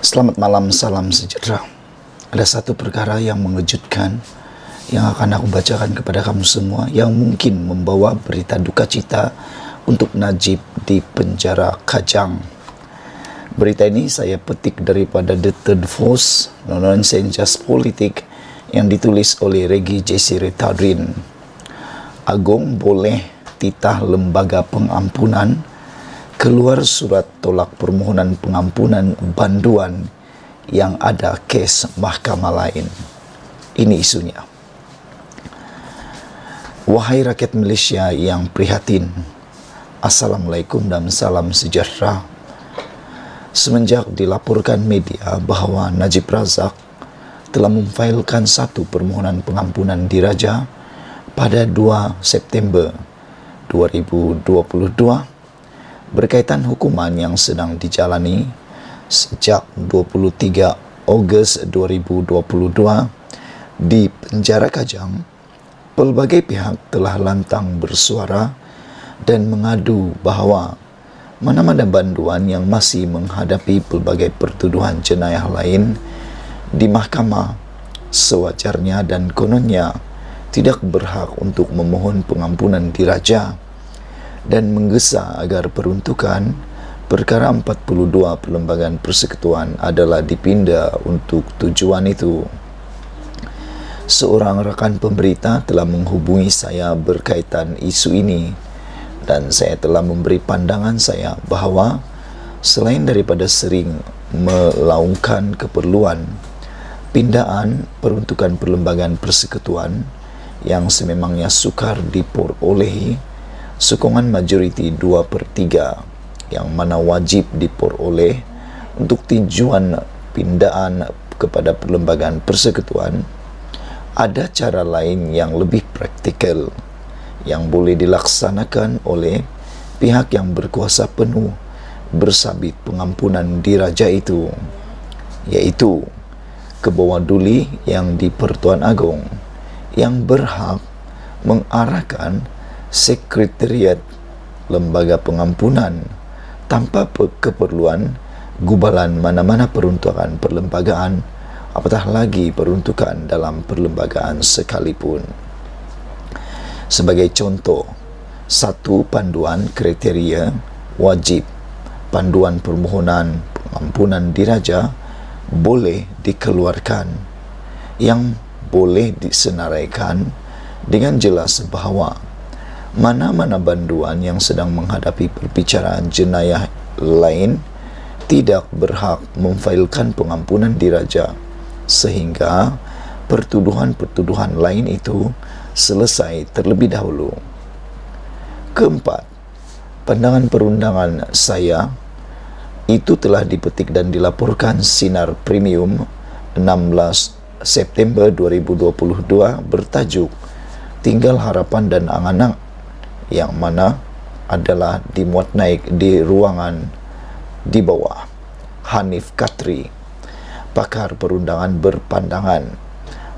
Selamat malam, salam sejahtera. Ada satu perkara yang mengejutkan yang akan aku bacakan kepada kamu semua, yang mungkin membawa berita duka cita untuk Najib di penjara Kajang. Berita ini saya petik daripada The Third Force, Non-Nonsense Just Politik, yang ditulis oleh Regi Jesire Tadrin. Agong boleh titah lembaga pengampunan, keluar surat tolak permohonan pengampunan banduan yang ada kes mahkamah lain. Ini isunya. Wahai rakyat Malaysia yang prihatin, Assalamualaikum dan salam sejahtera. Semenjak dilaporkan media bahawa Najib Razak telah memfailkan satu permohonan pengampunan diraja pada 2 September 2022 berkaitan hukuman yang sedang dijalani sejak 23 Ogos 2022 di penjara Kajang, pelbagai pihak telah lantang bersuara dan mengadu bahawa mana-mana banduan yang masih menghadapi pelbagai pertuduhan jenayah lain di mahkamah sewajarnya dan kononnya tidak berhak untuk memohon pengampunan diraja, dan menggesa agar peruntukan perkara 42 Perlembagaan Persekutuan adalah dipindah untuk tujuan itu. Seorang rakan pemberita telah menghubungi saya berkaitan isu ini, dan saya telah memberi pandangan saya bahawa selain daripada sering melaungkan keperluan pindaan peruntukan Perlembagaan Persekutuan yang sememangnya sukar diperolehi sokongan majoriti 2/3 yang mana wajib diperoleh untuk tujuan pindaan kepada Perlembagaan Persekutuan, ada cara lain yang lebih praktikal yang boleh dilaksanakan oleh pihak yang berkuasa penuh bersabit pengampunan diraja itu, iaitu Kebawah Duli yang di Pertuan Agong yang berhak mengarahkan Sekretariat Lembaga Pengampunan tanpa keperluan gubalan mana-mana peruntukan perlembagaan, apatah lagi peruntukan dalam perlembagaan sekalipun. Sebagai contoh, satu panduan kriteria wajib panduan permohonan pengampunan diraja boleh dikeluarkan yang boleh disenaraikan dengan jelas bahawa mana-mana banduan yang sedang menghadapi perbicaraan jenayah lain tidak berhak memfailkan pengampunan diraja sehingga pertuduhan-pertuduhan lain itu selesai terlebih dahulu. Keempat, pandangan perundangan saya itu telah dipetik dan dilaporkan Sinar Premium 16 September 2022 bertajuk Tinggal Harapan dan Angan-angan, yang mana adalah dimuat naik di ruangan di bawah. Hanif Katri, pakar perundangan, berpandangan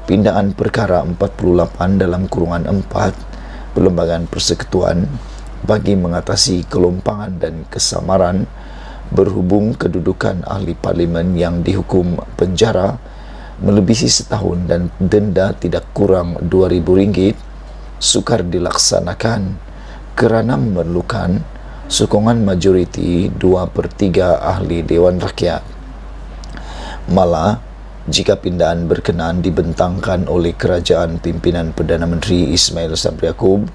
pindaan perkara 48 dalam kurungan 4 Perlembagaan Persekutuan bagi mengatasi kelompangan dan kesamaran berhubung kedudukan ahli parlimen yang dihukum penjara melebihi setahun dan denda tidak kurang RM2,000 sukar dilaksanakan kerana memerlukan sokongan majoriti 2/3 ahli Dewan Rakyat. Malah, jika pindaan berkenaan dibentangkan oleh kerajaan pimpinan Perdana Menteri Ismail Sabri Yaakob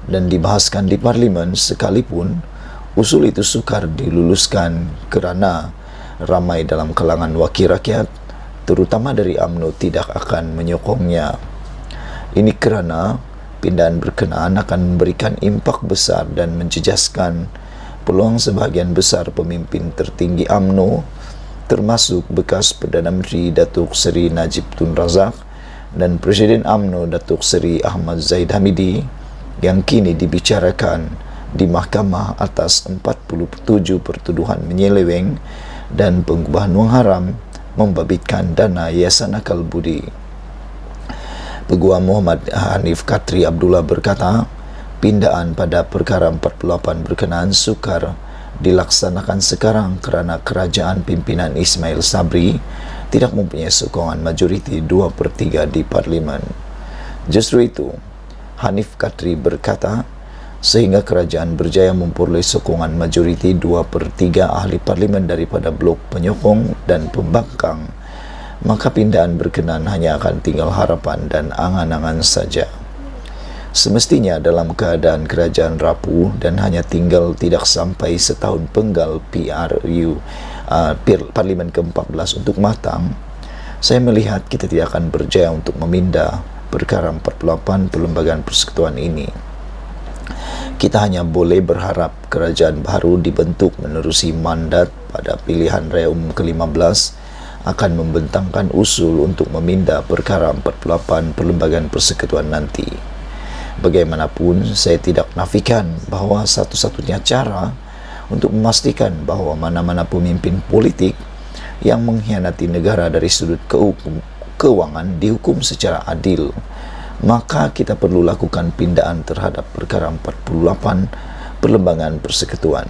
dan dibahaskan di Parlimen sekalipun, usul itu sukar diluluskan kerana ramai dalam kalangan wakil rakyat, terutama dari UMNO, tidak akan menyokongnya. Ini kerana pindaan berkenaan akan memberikan impak besar dan menjejaskan peluang sebahagian besar pemimpin tertinggi UMNO, termasuk bekas Perdana Menteri Datuk Seri Najib Tun Razak dan Presiden UMNO Datuk Seri Ahmad Zahid Hamidi, yang kini dibicarakan di mahkamah atas 47 pertuduhan menyeleweng dan pengubahan wang haram membabitkan dana Yayasan Akal Budi. Peguam Muhammad Hanif Katri Abdullah berkata, pindaan pada perkara 48 berkenaan sukar dilaksanakan sekarang karena kerajaan pimpinan Ismail Sabri tidak mempunyai sokongan majoriti 2/3 di parlimen. Justru itu, Hanif Katri berkata, sehingga kerajaan berjaya memperoleh sokongan majoriti 2/3 ahli parlimen daripada blok penyokong dan pembangkang, maka pindahan berkenan hanya akan tinggal harapan dan angan-angan saja. Semestinya dalam keadaan kerajaan rapuh dan hanya tinggal tidak sampai setahun penggal Parlimen ke-14 untuk matang, saya melihat kita tidak akan berjaya untuk memindah perkara 48 perlembagaan persekutuan ini. Kita hanya boleh berharap kerajaan baru dibentuk menerusi mandat pada pilihan raya umum ke-15 akan membentangkan usul untuk memindah perkara 48 perlembagaan persekutuan nanti. Bagaimanapun, saya tidak nafikan bahawa satu-satunya cara untuk memastikan bahawa mana-mana pemimpin politik yang mengkhianati negara dari sudut keuangan dihukum secara adil, maka kita perlu lakukan pindahan terhadap perkara 48 perlembagaan persekutuan.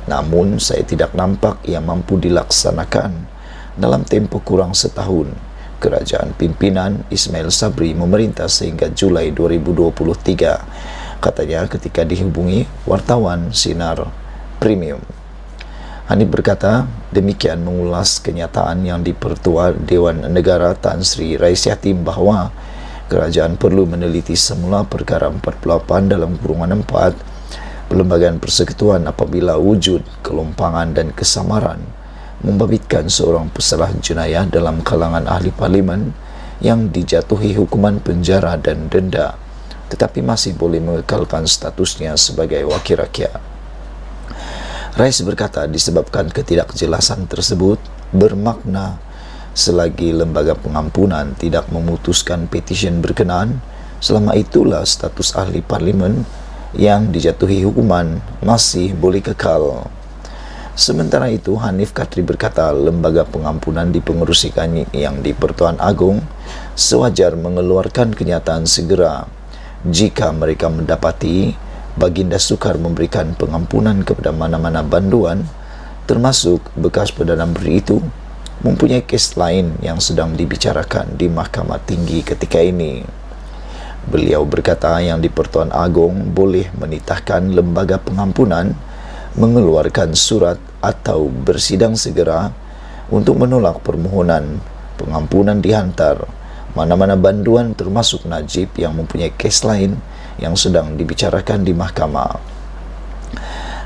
Namun, saya tidak nampak ia mampu dilaksanakan dalam tempoh kurang setahun. Kerajaan pimpinan Ismail Sabri memerintah sehingga Julai 2023, katanya ketika dihubungi wartawan Sinar Premium. Hanif berkata, demikian mengulas kenyataan yang dipertua Dewan Negara Tan Sri Raisyati bahawa kerajaan perlu meneliti semula perkara 48 dalam kurungan 4 perlembagaan persekutuan apabila wujud kelompangan dan kesamaran membabitkan seorang pesalah jenayah dalam kalangan ahli parlimen yang dijatuhi hukuman penjara dan denda tetapi masih boleh mengekalkan statusnya sebagai wakil rakyat. Rais berkata disebabkan ketidakjelasan tersebut bermakna selagi lembaga pengampunan tidak memutuskan petisyen berkenaan, selama itulah status ahli parlimen yang dijatuhi hukuman masih boleh kekal. Sementara itu, Hanif Katri berkata lembaga pengampunan dipengerusikan yang di Pertuan Agong sewajar mengeluarkan kenyataan segera jika mereka mendapati Baginda Soekar memberikan pengampunan kepada mana-mana banduan, termasuk bekas Perdana Menteri itu mempunyai kes lain yang sedang dibicarakan di Mahkamah Tinggi ketika ini. Beliau berkata yang di Pertuan Agong boleh menitahkan lembaga pengampunan mengeluarkan surat atau bersidang segera untuk menolak permohonan pengampunan dihantar mana-mana banduan termasuk Najib yang mempunyai kes lain yang sedang dibicarakan di mahkamah.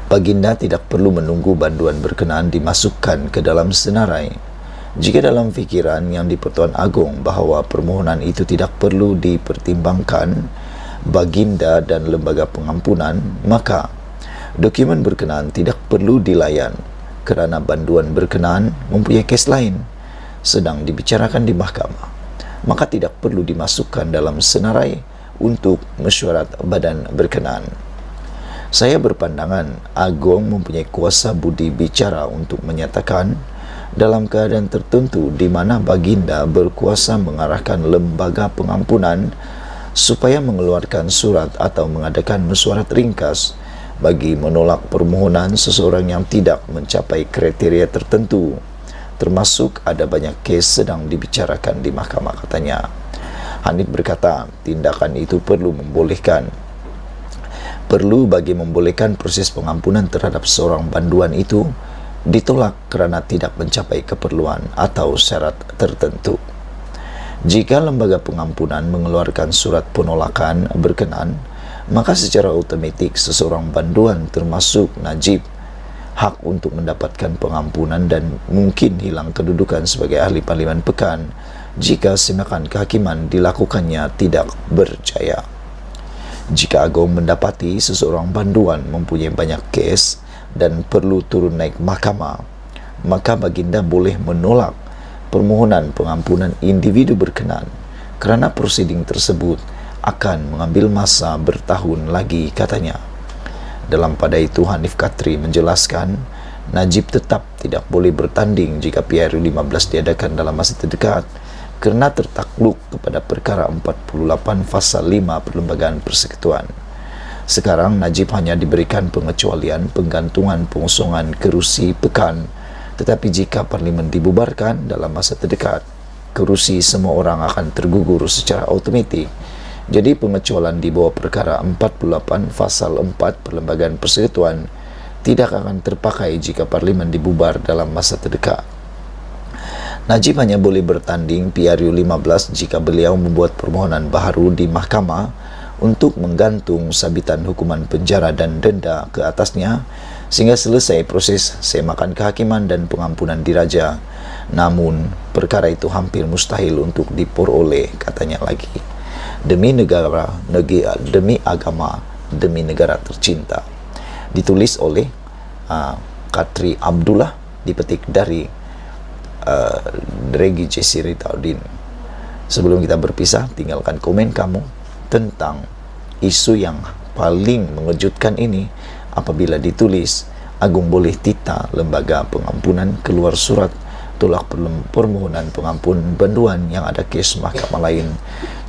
Baginda tidak perlu menunggu banduan berkenaan dimasukkan ke dalam senarai. Jika dalam fikiran yang di Pertuan Agong bahawa permohonan itu tidak perlu dipertimbangkan Baginda dan lembaga pengampunan, maka dokumen berkenaan tidak perlu dilayan kerana banduan berkenaan mempunyai kes lain sedang dibicarakan di mahkamah, maka tidak perlu dimasukkan dalam senarai untuk mesyuarat badan berkenaan. Saya berpandangan Agong mempunyai kuasa budi bicara untuk menyatakan dalam keadaan tertentu di mana Baginda berkuasa mengarahkan lembaga pengampunan supaya mengeluarkan surat atau mengadakan mesyuarat ringkas bagi menolak permohonan seseorang yang tidak mencapai kriteria tertentu, termasuk ada banyak kes sedang dibicarakan di mahkamah, katanya. Hanif berkata, tindakan itu perlu bagi membolehkan proses pengampunan terhadap seorang banduan itu ditolak kerana tidak mencapai keperluan atau syarat tertentu. Jika lembaga pengampunan mengeluarkan surat penolakan berkenaan, maka secara automatik seseorang banduan termasuk Najib hak untuk mendapatkan pengampunan dan mungkin hilang kedudukan sebagai ahli parlimen pekan jika semakan kehakiman dilakukannya tidak berjaya. Jika Agong mendapati seseorang banduan mempunyai banyak kes dan perlu turun naik mahkamah, maka Baginda boleh menolak permohonan pengampunan individu berkenaan kerana prosiding tersebut akan mengambil masa bertahun lagi, katanya. Dalam pada itu, Hanif Katri menjelaskan Najib tetap tidak boleh bertanding jika PRU 15 diadakan dalam masa terdekat kerana tertakluk kepada perkara 48 Fasal 5 Perlembagaan Persekutuan. Sekarang Najib hanya diberikan pengecualian penggantungan pengosongan kerusi pekan, tetapi jika parlimen dibubarkan dalam masa terdekat, kerusi semua orang akan tergugur secara automatik. Jadi pengecualian di bawah perkara 48 pasal 4 Perlembagaan Persekutuan tidak akan terpakai jika parlimen dibubar dalam masa terdekat. Najib hanya boleh bertanding PRU 15 jika beliau membuat permohonan baharu di mahkamah untuk menggantung sabitan hukuman penjara dan denda ke atasnya sehingga selesai proses semakan kehakiman dan pengampunan diraja. Namun, perkara itu hampir mustahil untuk diperoleh, katanya lagi. Demi negara, demi agama, demi negara tercinta. Ditulis oleh Katri Abdullah, dipetik dari Regi Jesse Ritaudin. Sebelum kita berpisah, tinggalkan komen kamu tentang isu yang paling mengejutkan ini. Apabila ditulis, Agung boleh tita lembaga pengampunan keluar surat tolak permohonan pengampunan banduan yang ada kes mahkamah lain.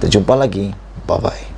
Terjumpa lagi, bye bye.